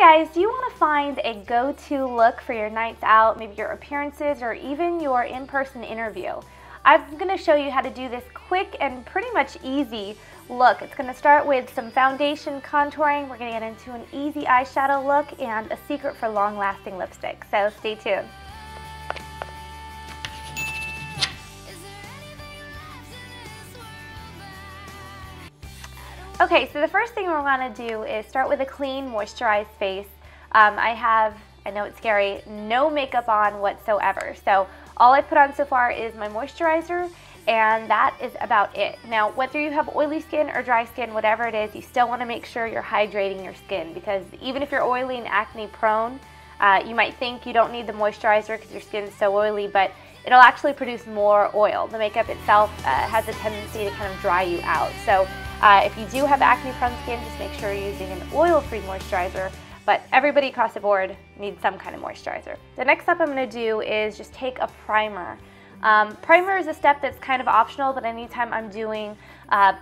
Hi guys, do you want to find a go-to look for your nights out, maybe your appearances or even your in-person interview? I'm going to show you how to do this quick and pretty much easy look. It's going to start with some foundation contouring. We're going to get into an easy eyeshadow look and a secret for long-lasting lipstick. So stay tuned. Okay, so the first thing we're going to do is start with a clean, moisturized face. I know it's scary, no makeup on whatsoever. So all I put on so far is my moisturizer, and that is about it. Now, whether you have oily skin or dry skin, whatever it is, you still want to make sure you're hydrating your skin, because even if you're oily and acne prone, you might think you don't need the moisturizer because your skin is so oily, but it'll actually produce more oil. The makeup itself has a tendency to kind of dry you out. So if you do have acne prone skin, just make sure you're using an oil-free moisturizer, but everybody across the board needs some kind of moisturizer. The next step I'm going to do is just take a primer. Primer is a step that's kind of optional, but anytime I'm doing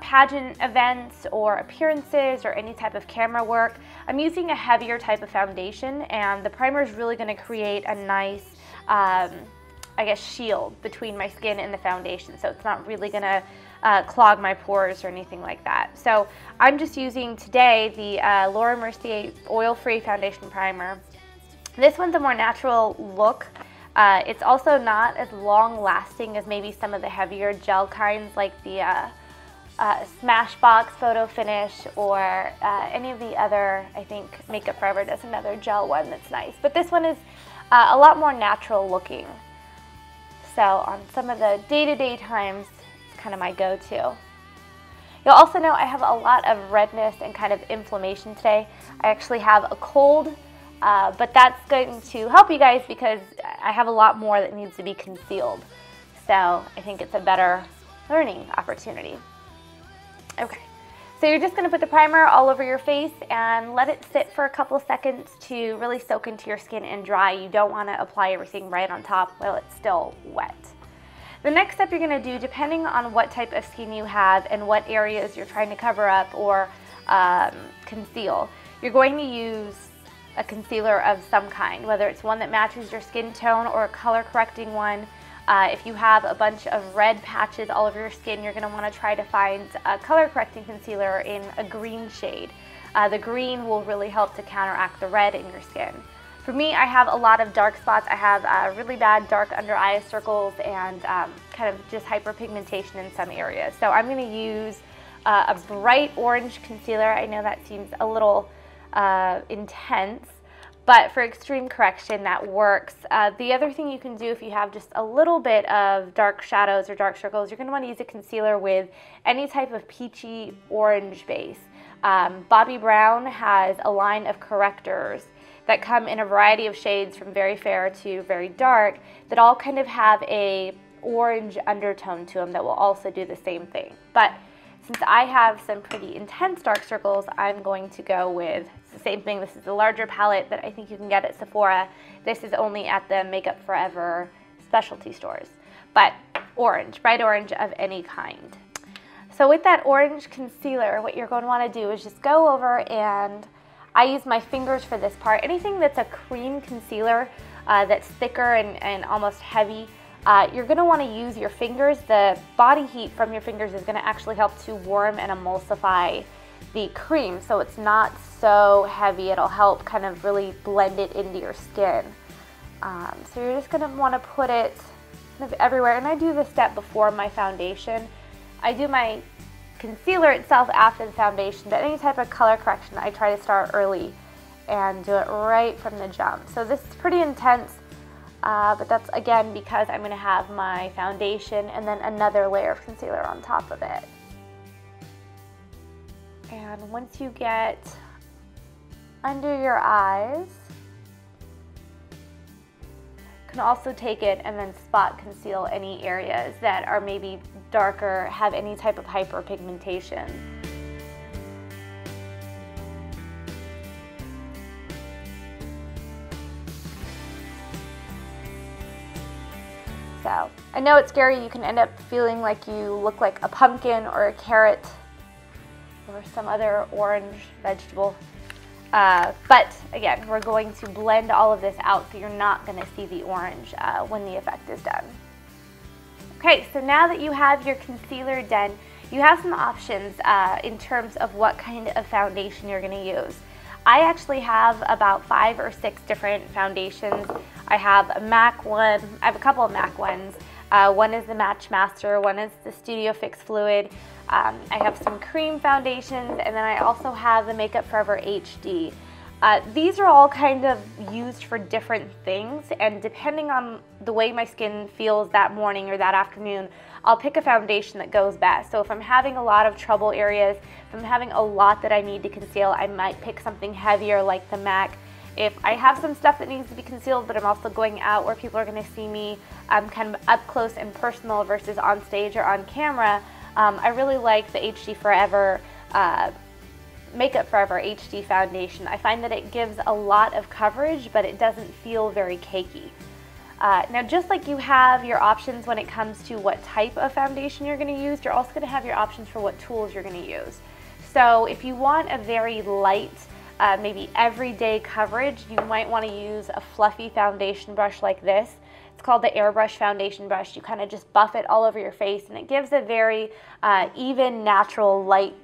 pageant events or appearances or any type of camera work, I'm using a heavier type of foundation, and the primer is really going to create a nice shield between my skin and the foundation, so it's not really going to clog my pores or anything like that. So I'm just using today the Laura Mercier oil-free foundation primer. This one's a more natural look. It's also not as long-lasting as maybe some of the heavier gel kinds like the Smashbox Photo Finish or any of the other, I think Makeup Forever does another gel one that's nice. But this one is a lot more natural looking. So on some of the day-to-day times, it's kind of my go-to. You'll also know I have a lot of redness and kind of inflammation today. I actually have a cold, but that's going to help you guys because I have a lot more that needs to be concealed. So I think it's a better learning opportunity. Okay. So you're just going to put the primer all over your face and let it sit for a couple of seconds to really soak into your skin and dry. You don't want to apply everything right on top while it's still wet. The next step you're going to do, depending on what type of skin you have and what areas you're trying to cover up or conceal, you're going to use a concealer of some kind, whether it's one that matches your skin tone or a color correcting one. If you have a bunch of red patches all over your skin, you're going to want to try to find a color correcting concealer in a green shade. The green will really help to counteract the red in your skin. For me, I have a lot of dark spots. I have really bad dark under eye circles and kind of just hyperpigmentation in some areas. So I'm going to use a bright orange concealer. I know that seems a little intense, but for extreme correction, that works. The other thing you can do if you have just a little bit of dark shadows or dark circles, you're going to want to use a concealer with any type of peachy orange base. Bobbi Brown has a line of correctors that come in a variety of shades from very fair to very dark that all kind of have a orange undertone to them that will also do the same thing. But since I have some pretty intense dark circles, I'm going to go with the same thing. This is the larger palette that I think you can get at Sephora. This is only at the Makeup Forever specialty stores. But orange, bright orange of any kind. So with that orange concealer, what you're going to want to do is just go over, and I use my fingers for this part. Anything that's a cream concealer that's thicker and almost heavy, you're going to want to use your fingers. The body heat from your fingers is going to actually help to warm and emulsify the cream so it's not so heavy. It'll help kind of really blend it into your skin. So you're just going to want to put it kind of everywhere. And I do this step before my foundation. I do my concealer itself after the foundation, but any type of color correction I try to start early and do it right from the jump. So this is pretty intense. But that's again because I'm going to have my foundation and then another layer of concealer on top of it. And once you get under your eyes, you can also take it and then spot conceal any areas that are maybe darker, have any type of hyperpigmentation. So I know it's scary. You can end up feeling like you look like a pumpkin or a carrot or some other orange vegetable. But again, we're going to blend all of this out so you're not going to see the orange when the effect is done. Okay, so now that you have your concealer done, you have some options in terms of what kind of foundation you're going to use. I actually have about 5 or 6 different foundations. I have a MAC one, I have a couple of MAC ones. One is the Match Master, one is the Studio Fix Fluid. I have some cream foundations, and then I also have the Makeup Forever HD. These are all kind of used for different things, and depending on the way my skin feels that morning or that afternoon, I'll pick a foundation that goes best. So if I'm having a lot of trouble areas, if I'm having a lot that I need to conceal, I might pick something heavier like the MAC. If I have some stuff that needs to be concealed, but I'm also going out where people are going to see me kind of up close and personal versus on stage or on camera, I really like the HD Forever Makeup Forever HD foundation. I find that it gives a lot of coverage, but it doesn't feel very cakey. Now, just like you have your options when it comes to what type of foundation you're going to use, you're also going to have your options for what tools you're going to use. So if you want a very light, maybe everyday coverage, you might want to use a fluffy foundation brush like this. It's called the Airbrush foundation brush. You kind of just buff it all over your face, and it gives a very even, natural, light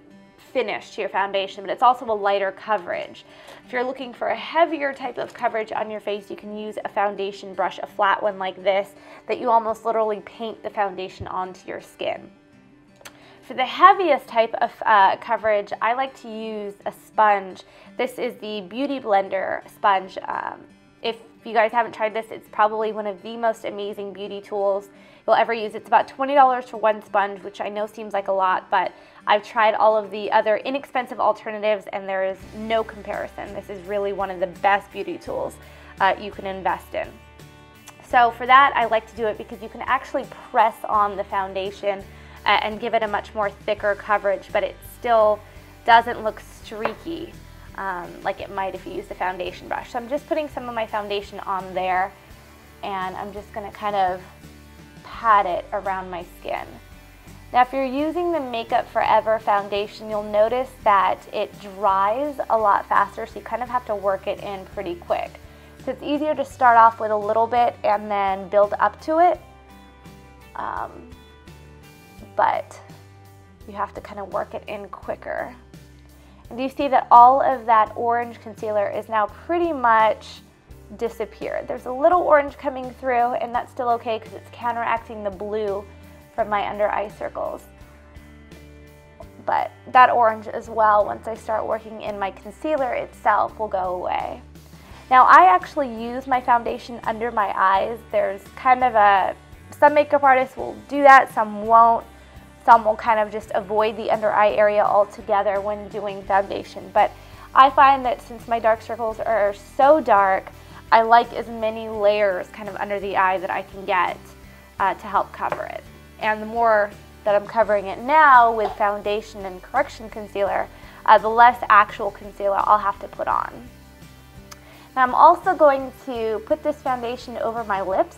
finish to your foundation, but it's also a lighter coverage. If you're looking for a heavier type of coverage on your face, you can use a foundation brush, a flat one like this, that you almost literally paint the foundation onto your skin. For the heaviest type of coverage, I like to use a sponge. This is the Beauty Blender sponge. If you guys haven't tried this, it's probably one of the most amazing beauty tools you'll ever use. It's about $20 for one sponge, which I know seems like a lot, but I've tried all of the other inexpensive alternatives and there is no comparison. This is really one of the best beauty tools you can invest in. So for that, I like to do it because you can actually press on the foundation and give it a much more thicker coverage, but it still doesn't look streaky like it might if you use the foundation brush. So I'm just putting some of my foundation on there, and I'm just going to kind of pat it around my skin. Now, if you're using the Makeup Forever foundation, you'll notice that it dries a lot faster, so you kind of have to work it in pretty quick. So it's easier to start off with a little bit and then build up to it, but you have to kind of work it in quicker. And you see that all of that orange concealer is now pretty much disappeared. There's a little orange coming through, and that's still okay because it's counteracting the blue from my under eye circles. But that orange as well, once I start working in my concealer itself, will go away. Now, I actually use my foundation under my eyes. There's kind of some makeup artists will do that, some won't. Some will kind of just avoid the under eye area altogether when doing foundation. But I find that since my dark circles are so dark, I like as many layers kind of under the eye that I can get to help cover it. And the more that I'm covering it now with foundation and correction concealer, the less actual concealer I'll have to put on. Now, I'm also going to put this foundation over my lips,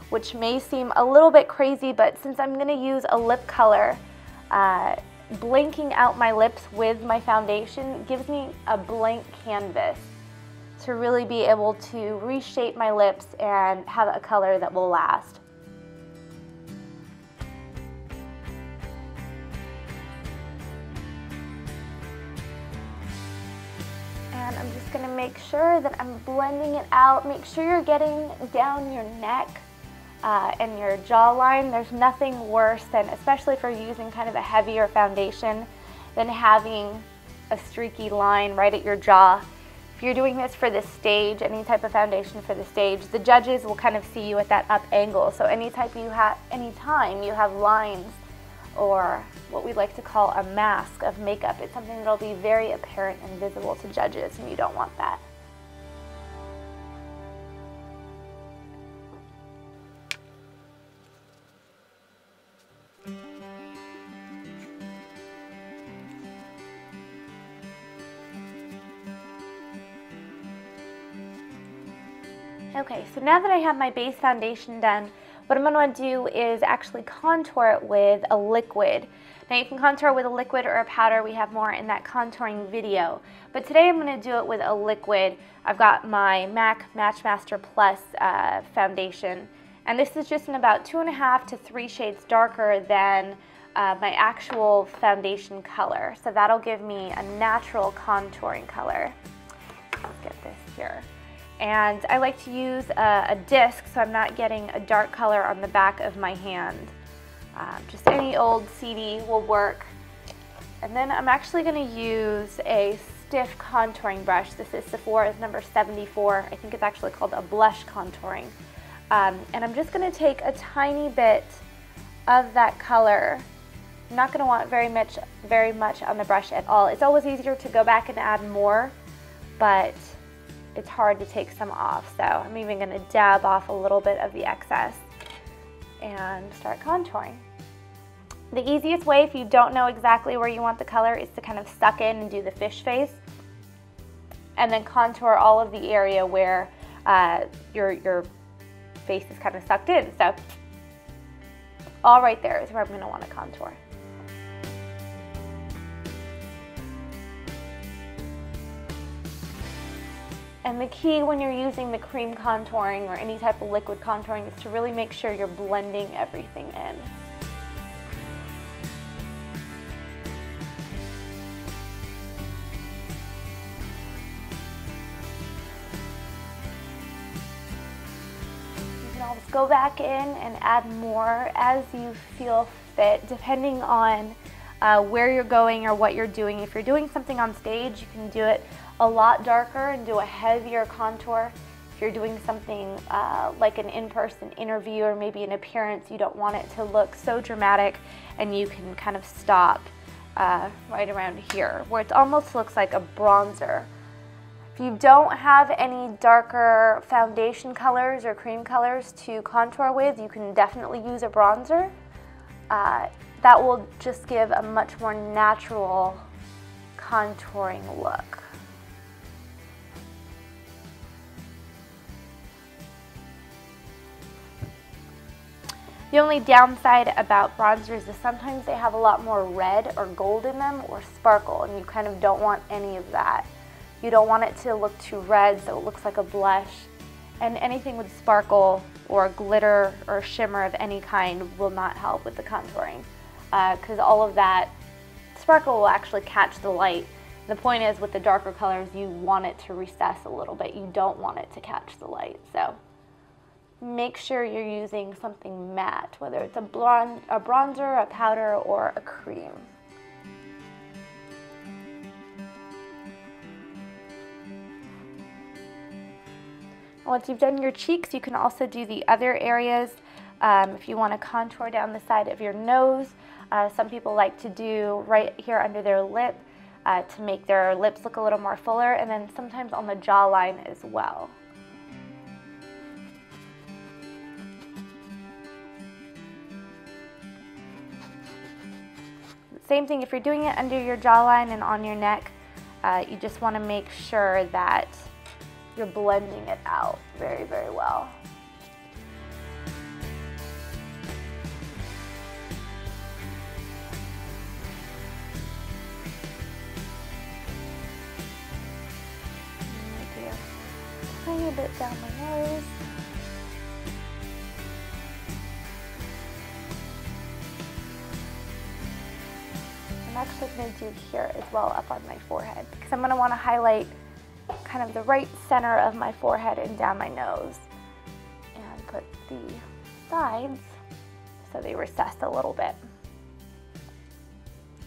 which may seem a little bit crazy, but since I'm going to use a lip color, blanking out my lips with my foundation gives me a blank canvas to really be able to reshape my lips and have a color that will last. And I'm just going to make sure that I'm blending it out. Make sure you're getting down your neck and your jawline. There's nothing worse than, especially if you're using kind of a heavier foundation, than having a streaky line right at your jaw. If you're doing this for the stage, any type of foundation for the stage, the judges will kind of see you at that up angle. So anytime you have lines or what we like to call a mask of makeup, it's something that'll be very apparent and visible to judges, and you don't want that. Okay, so now that I have my base foundation done, what I'm going to do is actually contour it with a liquid. Now you can contour with a liquid or a powder. We have more in that contouring video. But today I'm going to do it with a liquid. I've got my MAC Matchmaster Plus foundation. And this is just in about 2.5 to 3 shades darker than my actual foundation color. So that'll give me a natural contouring color. Let's get this here. And I like to use a disc so I'm not getting a dark color on the back of my hand. Just any old CD will work. And then I'm actually going to use a stiff contouring brush. This is Sephora's number 74. I think it's actually called a blush contouring. And I'm just going to take a tiny bit of that color. I'm not going to want very much on the brush at all. It's always easier to go back and add more, but it's hard to take some off. So I'm even going to dab off a little bit of the excess and start contouring. The easiest way, if you don't know exactly where you want the color, is to kind of suck in and do the fish face, and then contour all of the area where your face is kind of sucked in. So all right there is where I'm going to want to contour. And the key when you're using the cream contouring or any type of liquid contouring is to really make sure you're blending everything in. You can always go back in and add more as you feel fit, depending on where you're going or what you're doing. If you're doing something on stage, you can do it a lot darker and do a heavier contour. If you're doing something like an in-person interview or maybe an appearance, you don't want it to look so dramatic, and you can kind of stop right around here where it almost looks like a bronzer. If you don't have any darker foundation colors or cream colors to contour with, you can definitely use a bronzer. That will just give a much more natural contouring look. The only downside about bronzers is sometimes they have a lot more red or gold in them or sparkle, and you kind of don't want any of that. You don't want it to look too red so it looks like a blush, and anything with sparkle or glitter or shimmer of any kind will not help with the contouring, because all of that sparkle will actually catch the light. The point is, with the darker colors, you want it to recess a little bit. You don't want it to catch the light. So make sure you're using something matte, whether it's a bronzer, a powder, or a cream. Once you've done your cheeks, you can also do the other areas. If you want to contour down the side of your nose, some people like to do right here under their lip to make their lips look a little more fuller, and then sometimes on the jawline as well. Same thing if you're doing it under your jawline and on your neck, you just want to make sure that you're blending it out very, very well. Do a tiny bit down my nose. I'm actually going to do here as well up on my forehead, because I'm going to want to highlight kind of the right center of my forehead and down my nose, and put the sides so they recess a little bit.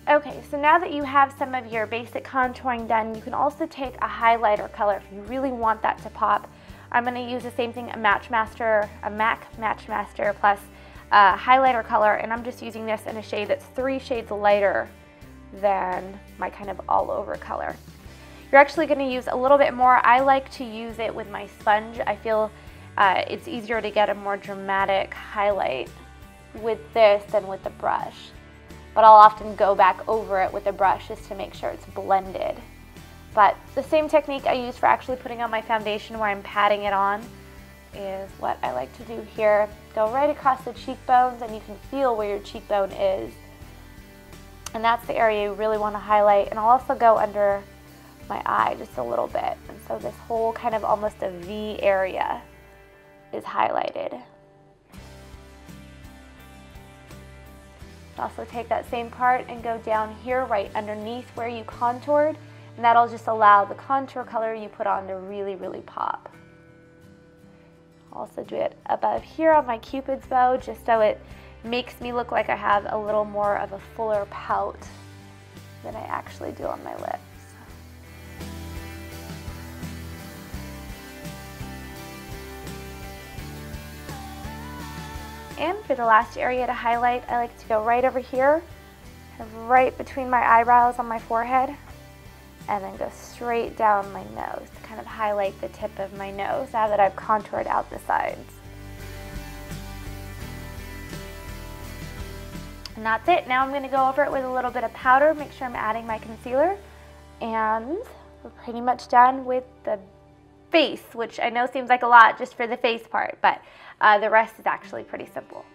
Okay, so now that you have some of your basic contouring done, you can also take a highlighter color if you really want that to pop. I'm going to use the same thing, a MAC Matchmaster Plus highlighter color, and I'm just using this in a shade that's 3 shades lighter than my kind of all over color. You're actually going to use a little bit more. I like to use it with my sponge. I feel it's easier to get a more dramatic highlight with this than with the brush. But I'll often go back over it with a brush just to make sure it's blended. But the same technique I use for actually putting on my foundation where I'm patting it on is what I like to do here. Go right across the cheekbones, and you can feel where your cheekbone is. And that's the area you really want to highlight. And I'll also go under my eye just a little bit. And so this whole kind of almost a V area is highlighted. Also take that same part and go down here right underneath where you contoured, and that'll just allow the contour color you put on to really, really pop. Also do it above here on my Cupid's bow just so it makes me look like I have a little more of a fuller pout than I actually do on my lips. And for the last area to highlight, I like to go right over here, kind of right between my eyebrows on my forehead, and then go straight down my nose to kind of highlight the tip of my nose now that I've contoured out the sides. And that's it. Now I'm going to go over it with a little bit of powder, make sure I'm adding my concealer, and we're pretty much done with the face, which I know seems like a lot just for the face part, but the rest is actually pretty simple.